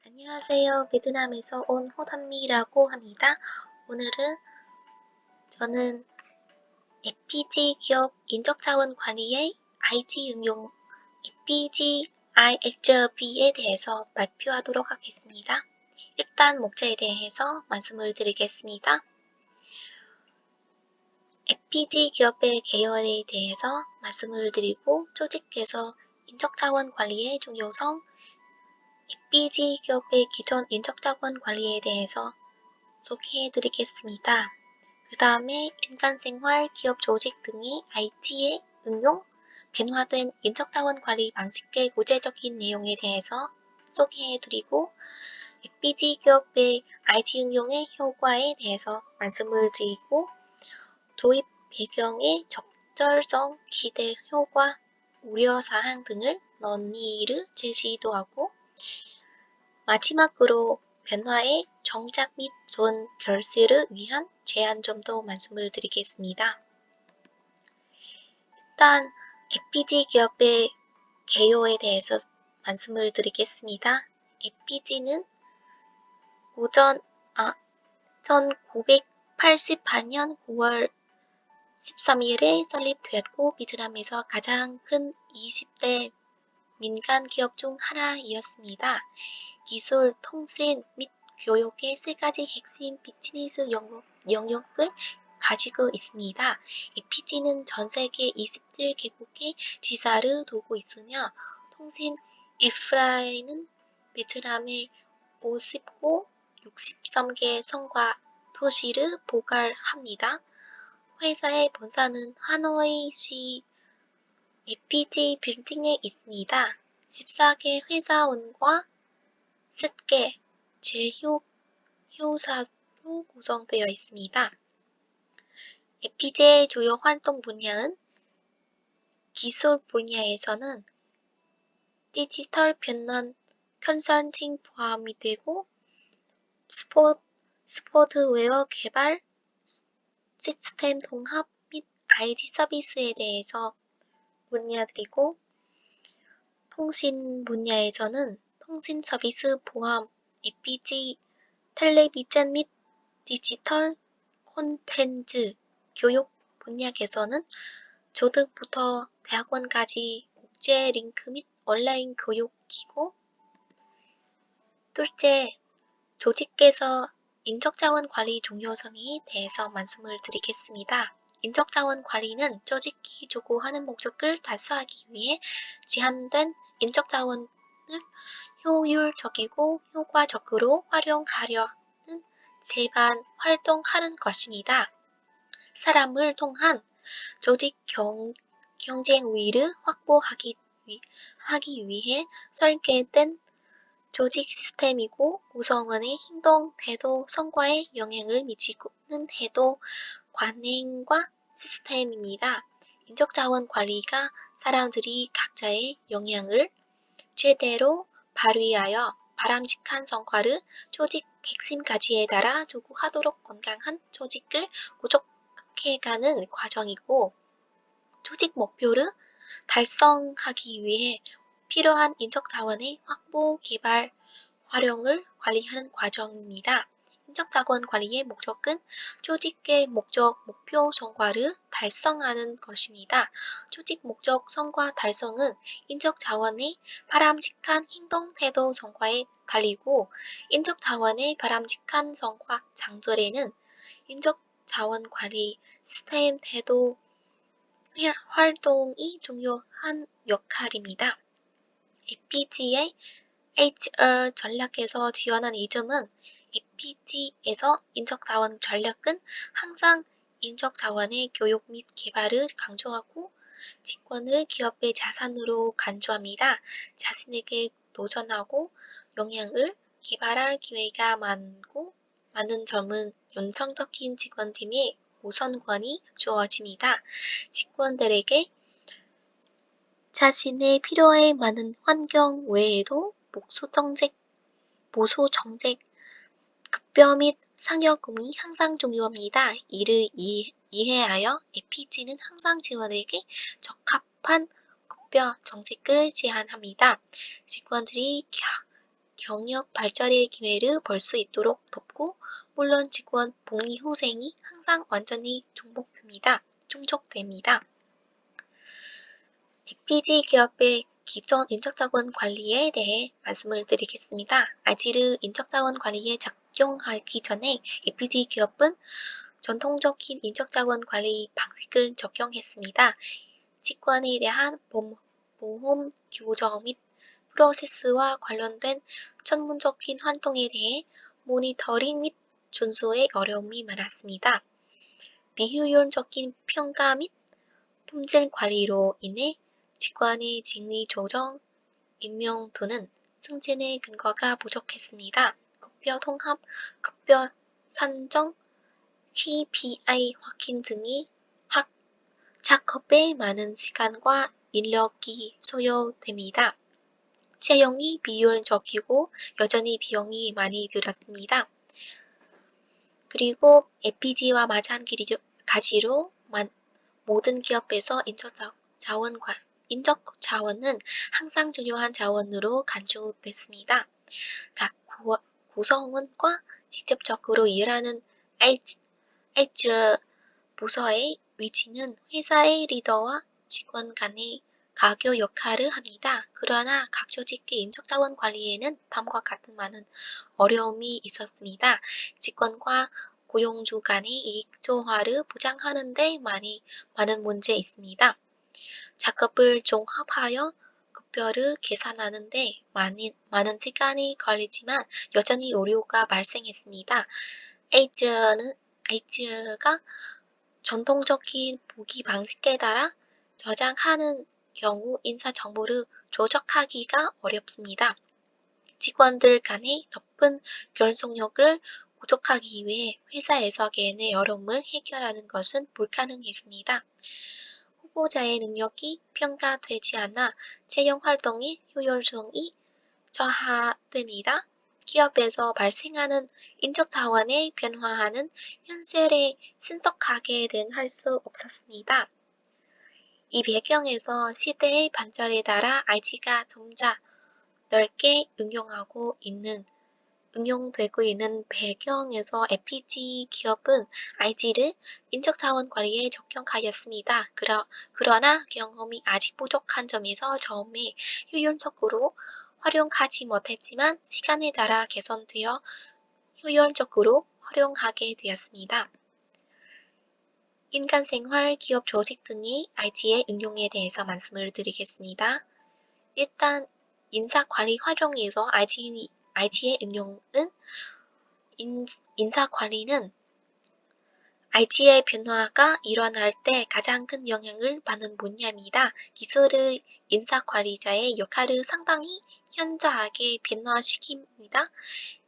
안녕하세요. 베트남에서 온 호단미라고 합니다. 오늘은 저는 FPG 기업 인적자원 관리의 IT 응용 FPG IXRP에 대해서 발표하도록 하겠습니다. 일단 목차에 대해서 말씀을 드리겠습니다. FPG 기업의 개요에 대해서 말씀을 드리고 조직에서 인적자원 관리의 중요성, FPG 기업의 기존 인적자원 관리에 대해서 소개해 드리겠습니다. 그 다음에 인간생활, 기업 조직 등의 IT의 응용, 변화된 인적자원 관리 방식의 구체적인 내용에 대해서 소개해 드리고 FPG 기업의 IT 응용의 효과에 대해서 말씀을 드리고 도입 배경의 적절성, 기대 효과, 우려사항 등을 논의를 제시도 하고 마지막으로 변화의 정착 및 좋은 결실을 위한 제안점도 말씀을 드리겠습니다. 일단 FPG 기업의 개요에 대해서 말씀을 드리겠습니다. FPG는 1988년 9월 13일에 설립되었고 베트남에서 가장 큰 20대 민간 기업 중 하나이었습니다. 기술, 통신 및 교육의 세 가지 핵심 비즈니스 영역을 가지고 있습니다. FPG는 전 세계 27개국에 지사를 두고 있으며 통신 인프라에는 베트남의 50호 63개 성과 도시를 포괄합니다. 회사의 본사는 하노이시 FPG 빌딩에 있습니다. 14개 회사원과 3개 제휴사로 구성되어 있습니다. FPG의 주요 활동 분야는 기술 분야에서는 디지털 변환 컨설팅 포함이 되고 소프트웨어 개발, 시스템 통합 및 IT 서비스에 대해서 분야들이고 통신 분야에서는 통신 서비스 포함 FPG, 텔레비전 및 디지털 콘텐츠, 교육 분야에서는 초등부터 대학원까지 국제 링크 및 온라인 교육기고 둘째, 조직에서 인적자원 관리 중요성에 대해서 말씀을 드리겠습니다. 인적자원 관리는 조직이 요구하는 목적을 달성하기 위해 제한된 인적자원을 효율적이고 효과적으로 활용하려는 제반 활동하는 것입니다. 사람을 통한 조직 경쟁위를 확보하기 위해 설계된 조직 시스템이고 구성원의 행동, 태도, 성과에 영향을 미치는 해도 관행과 시스템입니다. 인적자원 관리가 사람들이 각자의 영향을 제대로 발휘하여 바람직한 성과를 조직 핵심 가치에 따라 요구하도록 건강한 조직을 구축해가는 과정이고 조직 목표를 달성하기 위해 필요한 인적자원의 확보, 개발, 활용을 관리하는 과정입니다. 인적자원 관리의 목적은 조직의 목적, 목표, 성과를 달성하는 것입니다. 조직 목적, 성과 달성은 인적자원의 바람직한 행동, 태도, 성과에 달리고 인적자원의 바람직한 성과 창출에는 인적자원 관리, 시스템, 태도, 활동이 중요한 역할입니다. FPG의 HR 전략에서 뛰어난 이점은 FPG에서 인적자원 전략은 항상 인적자원의 교육 및 개발을 강조하고 직원을 기업의 자산으로 간주합니다. 자신에게 도전하고 역량을 개발할 기회가 많은 점은 연성적인 직원팀에 우선권이 주어집니다. 직원들에게 자신의 필요에 맞는 환경 외에도 보수 정책, 급여 및 상여금이 항상 중요합니다. 이를 이해하여 FPG는 항상 직원에게 적합한 급여 정책을 제안합니다. 직원들이 경력 발전의 기회를 벌 수 있도록 돕고, 물론 직원 복리 후생이 항상 완전히 충족됩니다. FPG 기업의 기존 인적자원 관리에 대해 말씀을 드리겠습니다. 아지르 인적자원 관리에 적용하기 전에 FPG 기업은 전통적인 인적자원 관리 방식을 적용했습니다. 직원에 대한 보험 규정 및 프로세스와 관련된 전문적인 활동에 대해 모니터링 및 준수에 어려움이 많았습니다. 비효율적인 평가 및 품질 관리로 인해 직원의 직위 조정, 임명 또는 승진의 근거가 부족했습니다. 급여 통합, 급여 산정, KPI 확인 등이 작업에 많은 시간과 인력이 소요됩니다. 채용이 비효율적이고 여전히 비용이 많이 들었습니다. 그리고 FPG와 마찬가지로 모든 기업에서 인적 자원은 항상 중요한 자원으로 간주됐습니다. 각 구성원과 직접적으로 일하는 HR 부서의 위치는 회사의 리더와 직원 간의 가교 역할을 합니다. 그러나 각 조직의 인적자원 관리에는 다음과 같은 많은 어려움이 있었습니다. 직원과 고용주 간의 이익 조화를 보장하는 데 많은 문제 있습니다. 작업을 종합하여 급여를 계산하는 데 많은 시간이 걸리지만 여전히 오류가 발생했습니다. HR가 전통적인 보기 방식에 따라 저장하는 경우 인사 정보를 조작하기가 어렵습니다. 직원들 간의 높은 결속력을 구축하기 위해 회사에서 개인의 어려움을 해결하는 것은 불가능했습니다. 후보자의 능력이 평가되지 않아 채용 활동의 효율성이 저하됩니다. 기업에서 발생하는 인적 자원의 변화하는 현실에 신속하게 대응할 수 없었습니다. 이 배경에서 시대의 반전에 따라 IT가 점차 넓게 응용되고 있는 배경에서 FPG 기업은 IT를 인적자원 관리에 적용하였습니다. 그러나 경험이 아직 부족한 점에서 처음에 효율적으로 활용하지 못했지만 시간에 따라 개선되어 효율적으로 활용하게 되었습니다. 인간생활, 기업 조직 등의 IT의 응용에 대해서 말씀을 드리겠습니다. 일단 인사관리 활용에서 IT의 응용은 인사관리는 IT의 변화가 일어날 때 가장 큰 영향을 받는 분야입니다. 기술의 인사관리자의 역할을 상당히 현저하게 변화시킵니다.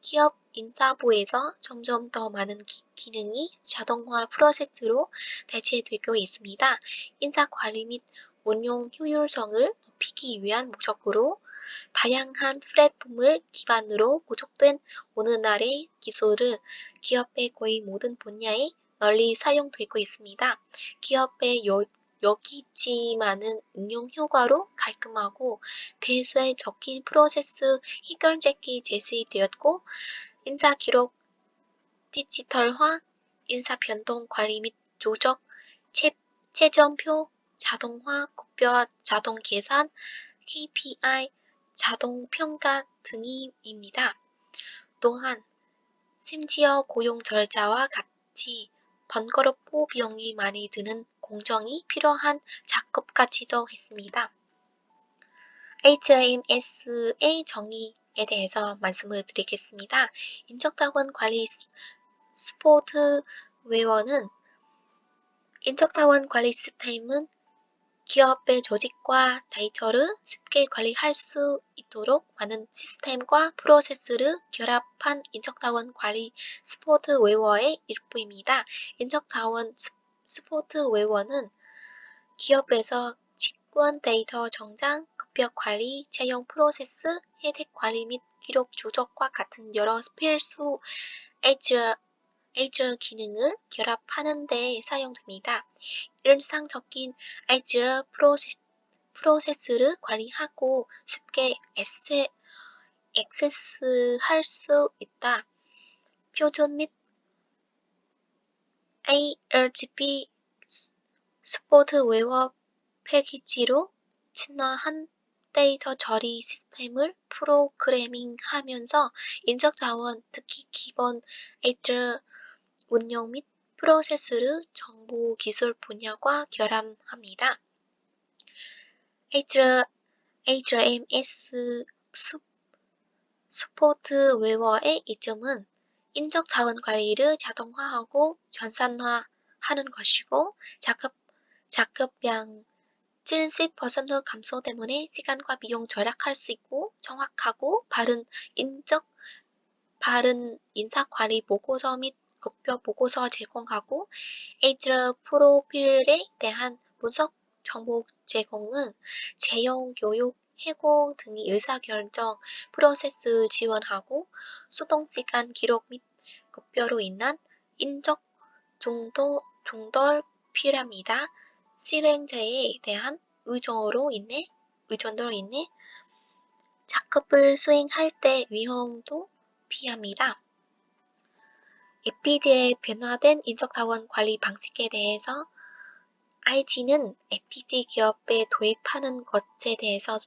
기업 인사부에서 점점 더 많은 기능이 자동화 프로세스로 대체되고 있습니다. 인사관리 및 운용 효율성을 높이기 위한 목적으로 다양한 플랫폼을 기반으로 구축된 오늘날의 기술은 기업의 거의 모든 분야에 널리 사용되고 있습니다. 기업의 여기지만은 응용 효과로 깔끔하고 배수에 적힌 프로세스 해결책이 제시되었고 인사 기록 디지털화, 인사 변동 관리 및 조적, 채점표 자동화, 급여 자동 계산, KPI 자동 평가 등입니다. 또한 심지어 고용 절차와 같이 번거롭고 비용이 많이 드는 공정이 필요한 작업까지도 했습니다. HRMS의 정의에 대해서 말씀을 드리겠습니다. 인적자원 관리 소프트웨어는 인적자원 관리 시스템은 기업의 조직과 데이터를 쉽게 관리할 수 있도록 많은 시스템과 프로세스를 결합한 인적자원 관리 소프트웨어의 일부입니다. 인적자원 소프트웨어는 기업에서 직원 데이터 정장, 급여 관리, 채용 프로세스, 혜택 관리 및 기록 조작과 같은 여러 필수 HR 기능을 결합하는 데 사용됩니다. 일상적인 HR 프로세스를 관리하고 쉽게 액세스할 수 있다. 표준 및 ARGB 소프트웨어 패키지로 진화한 데이터 처리 시스템을 프로그래밍하면서 인적 자원, 특히 기본 HR 운영 및 프로세스를 정보 기술 분야과 결합합니다. HRMS 소프트웨어의 이점은 인적 자원 관리를 자동화하고 전산화하는 것이고 작업량 70% 감소 때문에 시간과 비용 절약할 수 있고 정확하고 바른 인사 관리 보고서 및 급여 보고서 제공하고 HR 프로필에 대한 분석 정보 제공은 채용, 교육, 해고 등의 의사결정 프로세스 지원하고 수동시간 기록 및 급여로 인한 인적 중돌 필요합니다. 실행자에 대한 의존으로 인해 작업을 수행할 때 위험도 피합니다. FPGA의 변화된 인적자원 관리 방식에 대해서 IT는 FPGA 기업에 도입하는 것에 대해서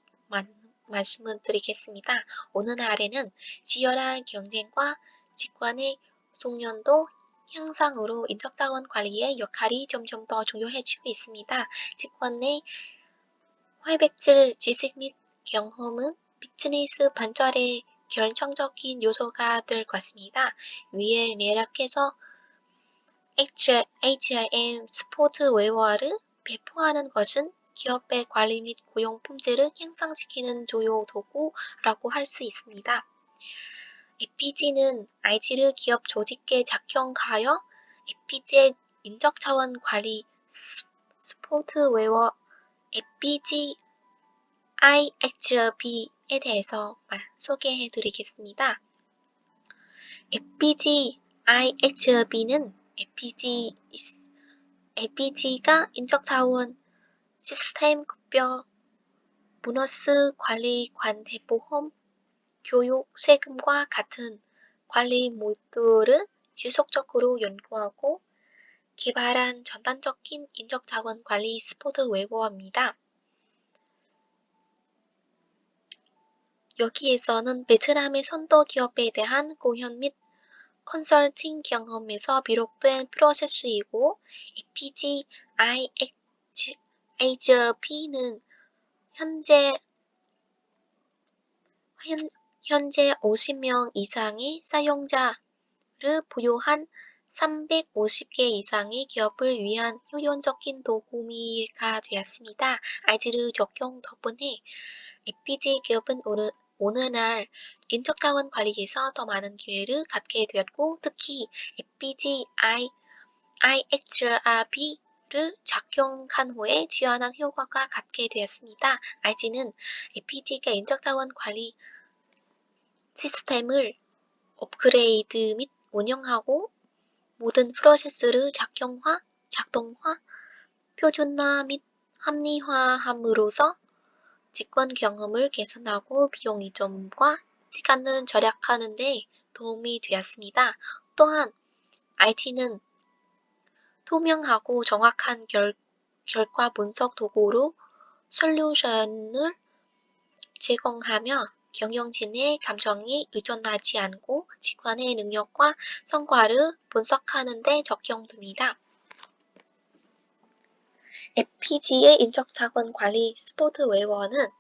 말씀을 드리겠습니다. 오늘날에는 치열한 경쟁과 직관의 숙련도 향상으로 인적자원 관리의 역할이 점점 더 중요해지고 있습니다. 직관의 활발질 지식 및 경험은 비즈니스 발전의 결정적인 요소가 될 것입니다. 위에 매력해서 HRM 소프트웨어를 배포하는 것은 기업의 관리 및 고용 품질을 향상시키는 주요 도구라고 할 수 있습니다. FPGA는 IT를 기업 조직에 작용하여 FPGA 인적자원 관리 소프트웨어 FPGA IHRB에 대해서 소개해 드리겠습니다. FPGA IHRB는 FPGA가 인적자원 시스템 급여, 보너스 관리, 관대보험, 교육, 세금과 같은 관리 모듈을 지속적으로 연구하고 개발한 전반적인 인적자원 관리 소프트웨어입니다. 여기에서는 베트남의 선도 기업에 대한 공연 및 컨설팅 경험에서 비롯된 프로세스이고 FPGA IHRB는 현재 50명 이상의 사용자를 보유한 350개 이상의 기업을 위한 효율적인 도구미가 되었습니다. IT를 적용 덕분에 FPGA 기업은 오늘날 인적자원 관리에서 더 많은 기회를 갖게 되었고 특히 FPGA IHRB를 적용한 후에 뛰어난 효과가 갖게 되었습니다. IT는 FPGA 인적자원 관리 시스템을 업그레이드 및 운영하고 모든 프로세스를 작동화, 표준화 및 합리화함으로써 직관 경험을 개선하고 비용 이점과 시간을 절약하는 데 도움이 되었습니다. 또한 IT는 투명하고 정확한 결과 분석 도구로 솔루션을 제공하며 경영진의 감정에 의존하지 않고 직관의 능력과 성과를 분석하는 데 적용됩니다. FPGA 인적자원 관리 소프트웨어는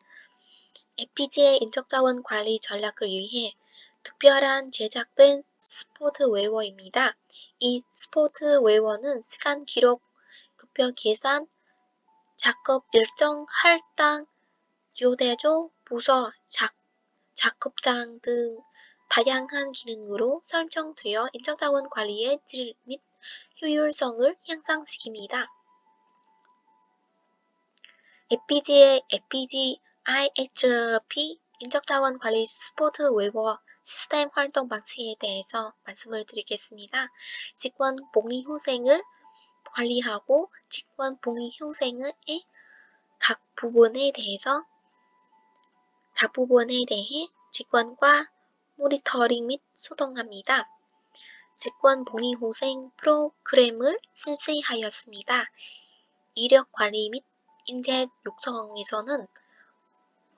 FPGA 인적자원 관리 전략을 위해 특별한 제작된 소프트웨어입니다. 이 소프트웨어는 시간 기록, 급여 계산, 작업 일정, 할당, 교대조, 부서, 작업장 등 다양한 기능으로 설정되어 인적자원 관리의 질 및 효율성을 향상시킵니다. FPGA IHRB 인적자원 관리 소프트웨어 시스템 활동 방식에 대해서 말씀을 드리겠습니다. 직원 복리 후생을 관리하고 직원 복리 후생의 각 부분에 대해 직원과 모니터링 및 소통합니다. 직원 복리후생 프로그램을 실시하였습니다. 이력 관리 및 인재 육성에서는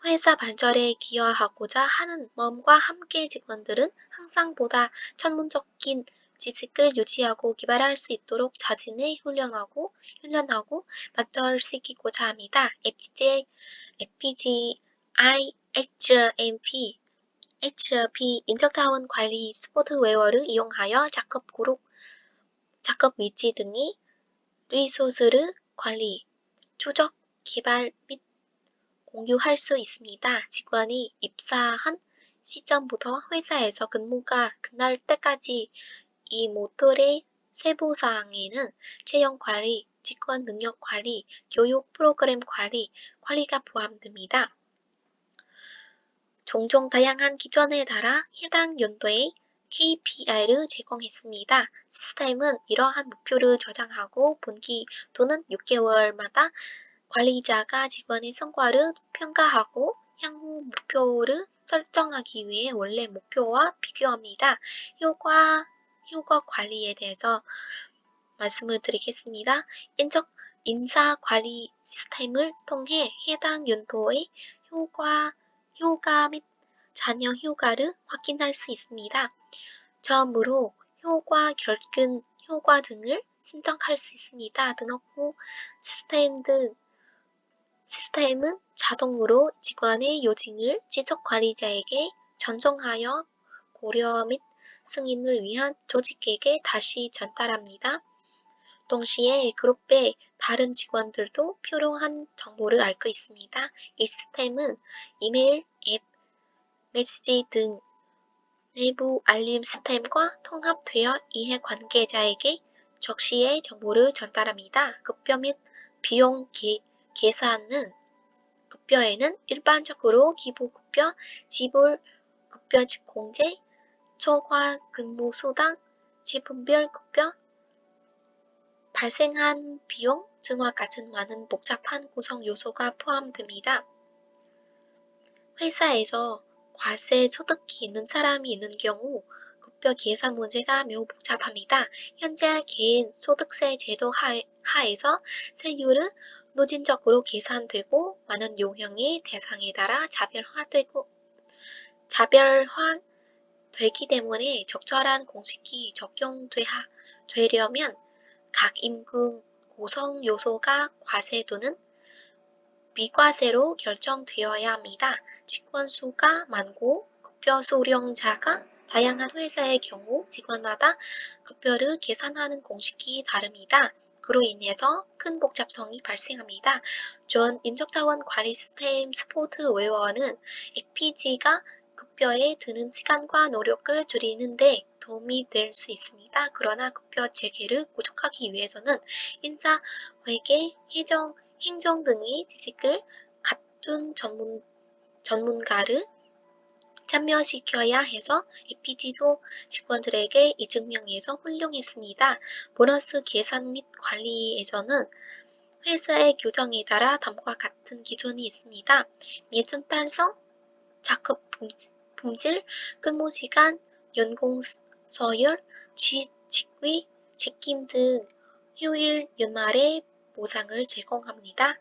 회사 발전에 기여하고자 하는 마음과 함께 직원들은 항상 보다 전문적인 지식을 유지하고 개발할 수 있도록 자신을 훈련하고 발전시키고자 합니다. FPGI HRP 인적자원 관리 소프트웨어를 이용하여 작업 위치 등의 리소스를 관리, 추적, 개발 및 공유할 수 있습니다. 직원이 입사한 시점부터 회사에서 근무가 끝날 때까지 이 모듈의 세부사항에는 채용 관리, 직원 능력 관리, 교육 프로그램 관리가 포함됩니다. 종종 다양한 기준에 따라 해당 연도의 KPI를 제공했습니다. 시스템은 이러한 목표를 저장하고 분기 또는 6개월마다 관리자가 직원의 성과를 평가하고 향후 목표를 설정하기 위해 원래 목표와 비교합니다. 효과 관리에 대해서 말씀을 드리겠습니다. 인사 관리 시스템을 통해 해당 연도의 효과 및 잔여 효과를 확인할 수 있습니다. 처음으로 효과 결근 효과 등을 신청할 수 있습니다. 등록 후 시스템은 자동으로 직원의 요직을 지속 관리자에게 전송하여 고려 및 승인을 위한 조직에게 다시 전달합니다. 동시에 그룹의 다른 직원들도 필요한 정보를 알고 있습니다. 이 시스템은 이메일, 앱, 메시지 등 내부 알림 시스템과 통합되어 이해관계자에게 적시에 정보를 전달합니다. 급여 및 비용 계산은 급여에는 일반적으로 기부급여, 지불급여 공제, 초과 근무수당, 제품별 급여, 발생한 비용 등과 같은 많은 복잡한 구성 요소가 포함됩니다. 회사에서 과세 소득이 있는 사람이 있는 경우 급여 계산 문제가 매우 복잡합니다. 현재 개인 소득세 제도 하에서 세율은 누진적으로 계산되고 많은 용역의 대상에 따라 자별화되기 때문에 적절한 공식이 적용되려면 각 임금 구성 요소가 과세 또는 비과세로 결정되어야 합니다. 직원 수가 많고 급여 수령자가 다양한 회사의 경우 직원마다 급여를 계산하는 공식이 다릅니다. 그로 인해서 큰 복잡성이 발생합니다. 전 인적자원 관리 시스템 소프트웨어는 FPG가 급여에 드는 시간과 노력을 줄이는 데 도움이 될 수 있습니다. 그러나 급여 체계를 구축하기 위해서는 인사, 회계, 행정 등의 지식을 갖춘 전문가를 참여시켜야 해서 FPG도 직원들에게 이 증명에서 훌륭했습니다. 보너스 계산 및 관리에서는 회사의 규정에 따라 다음과 같은 기준이 있습니다. 매춘 달성, 작업 품질, 근무시간, 연공 서열, 직위, 책임 등 휴일 연말에 보상을 제공합니다.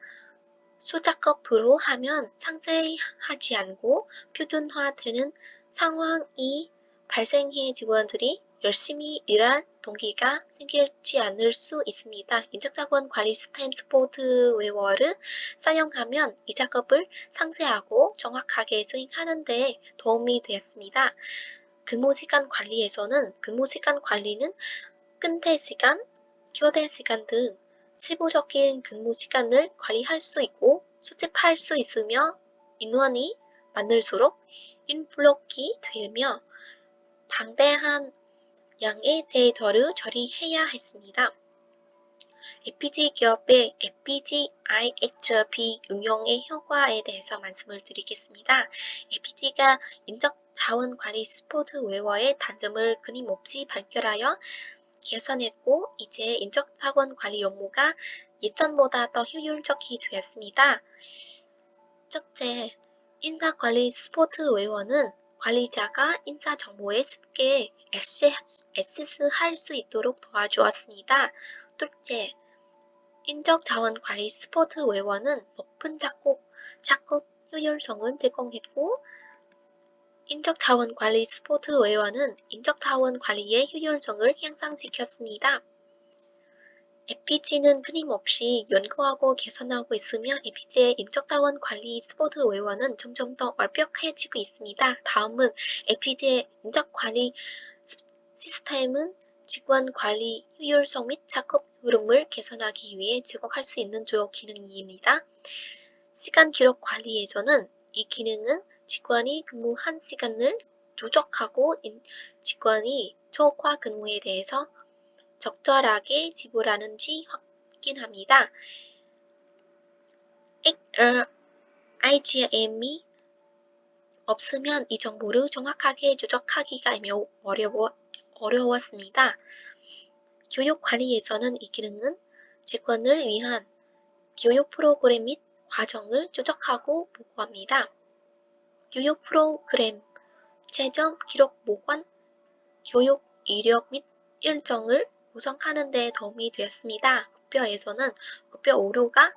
수작업으로 하면 상세하지 않고 표준화되는 상황이 발생해 직원들이 열심히 일할 동기가 생기지 않을 수 있습니다. 인적자원 관리 시스템 소프트웨어를 사용하면 이 작업을 상세하고 정확하게 수행하는 데 도움이 되었습니다. 근무시간 관리에서는 근무시간 관리는 근태시간, 교대시간 등 세부적인 근무 시간을 관리할 수 있고 수집할 수 있으며 인원이 많을수록 인플루기 되며 방대한 양의 데이터를 처리해야 했습니다. FPG 기업의 FPGI HRP 응용의 효과에 대해서 말씀을 드리겠습니다. FPG가 인적 자원 관리 소프트웨어의 단점을 끊임없이 발견하여 개선했고 이제 인적 자원 관리 업무가 예전보다 더 효율적이 되었습니다. 첫째, 인사 관리 소프트웨어는 관리자가 인사 정보에 쉽게 액세스할 수 있도록 도와주었습니다. 둘째, 인적자원관리 스포트웨어는 높은 작업 효율성을 제공했고, 인적자원관리 스포트웨어는 인적자원 관리의 효율성을 향상시켰습니다. 에피지는 끊임없이 연구하고 개선하고 있으며 에피지의 인적자원 관리 스포트웨어는 점점 더 완벽해지고 있습니다. 다음은 에피지의 인적관리 시스템은 직원 관리 효율성 및 작업 흐름을 개선하기 위해 제공할 수 있는 주요 기능입니다. 시간 기록 관리에서는 이 기능은 직원이 근무한 시간을 조작하고 직원이 초과 근무에 대해서 적절하게 지불하는지 확인합니다. IGM이 없으면 이 정보를 정확하게 조작하기가 매우 어려웠습니다. 교육 관리에서는 이 기능은 직원을 위한 교육 프로그램 및 과정을 조작하고 보고합니다. 교육 프로그램, 최종 기록 보관, 교육 이력 및 일정을 구성하는 데 도움이 되었습니다. 급여에서는 급여 오류가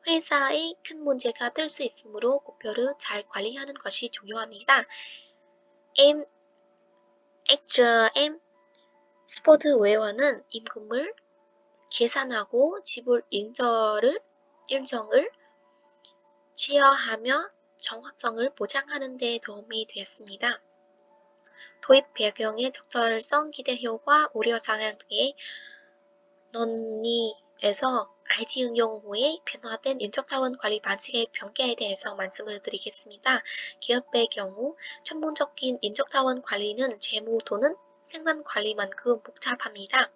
회사에 큰 문제가 될 수 있으므로 급여를 잘 관리하는 것이 중요합니다. HRM 스포트웨어는 임금을 계산하고 지불 일정을 제어하며 정확성을 보장하는 데 도움이 되었습니다. 도입 배경의 적절성, 기대 효과, 우려사항 등의 논의에서 IT 응용 후에 변화된 인적자원 관리 방식의 변화에 대해서 말씀을 드리겠습니다. 기업의 경우 전문적인 인적자원 관리는 재무 또는 생산 관리만큼 복잡합니다.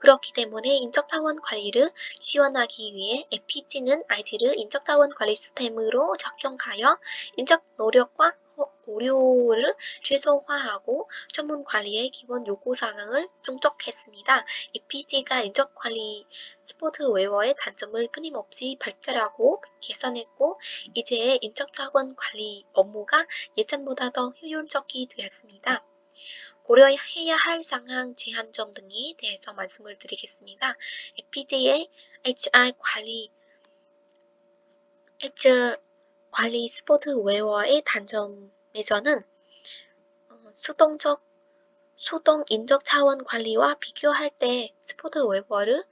그렇기 때문에 인적자원 관리를 지원하기 위해 에피지는 IT를 인적자원 관리 시스템으로 적용하여 인적 노력과 오류를 최소화하고 전문 관리의 기본 요구사항을 충족했습니다. 에피지가 인적관리 스포트웨어의 단점을 끊임없이 발견하고 개선했고, 이제 인적자원 관리 업무가 예전보다 더 효율적이 되었습니다. 고려해야 할 상황, 제한점 등에 대해서 말씀을 드리겠습니다. 에피지의 HR 관리 스포트웨어의 단점에서는 수동 인적 차원 관리와 비교할 때 스포트웨어를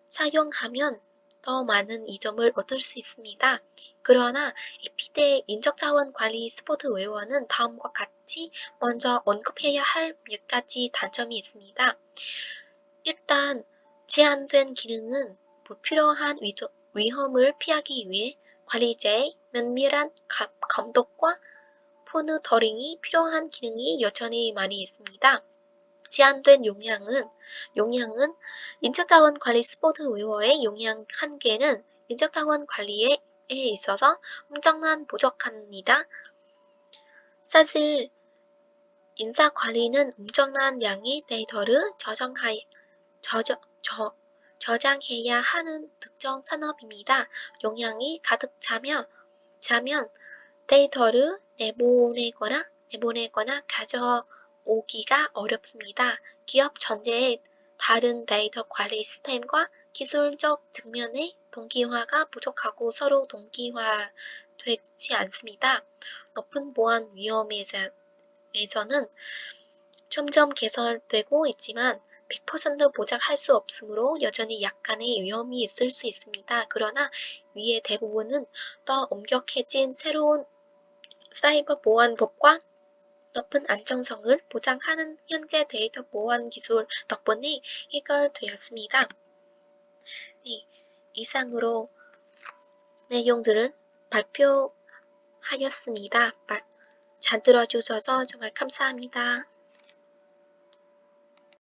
사용하면 더 많은 이점을 얻을 수 있습니다. 그러나 에피지의 인적 자원 관리 스포트웨어는 다음과 같이 먼저 언급해야 할 몇 가지 단점이 있습니다. 일단 제한된 기능은 불필요한 위험을 피하기 위해 관리자의 면밀한 감독과 모니터링이 필요한 기능이 여전히 많이 있습니다. 제한된 용량은 인적자원 관리 스포트웨어의 용량 한계는 인적자원 관리에 있어서 엄청난 부족합니다. 사실 인사 관리는 엄청난 양의 데이터를 저장해야 하는 특정 산업입니다. 용량이 가득 차면 데이터를 내보내거나 가져오기가 어렵습니다. 기업 전체의 다른 데이터 관리 시스템과 기술적 측면의 동기화가 부족하고 서로 동기화되지 않습니다. 높은 보안 위험에서는 점점 개선되고 있지만 100% 보장할 수 없으므로 여전히 약간의 위험이 있을 수 있습니다. 그러나 위의 대부분은 더 엄격해진 새로운 사이버 보안법과 높은 안정성을 보장하는 현재 데이터 보안 기술 덕분에 해결되었습니다. 네, 이상으로 내용들을 발표하였습니다. 잘 들어주셔서 정말 감사합니다.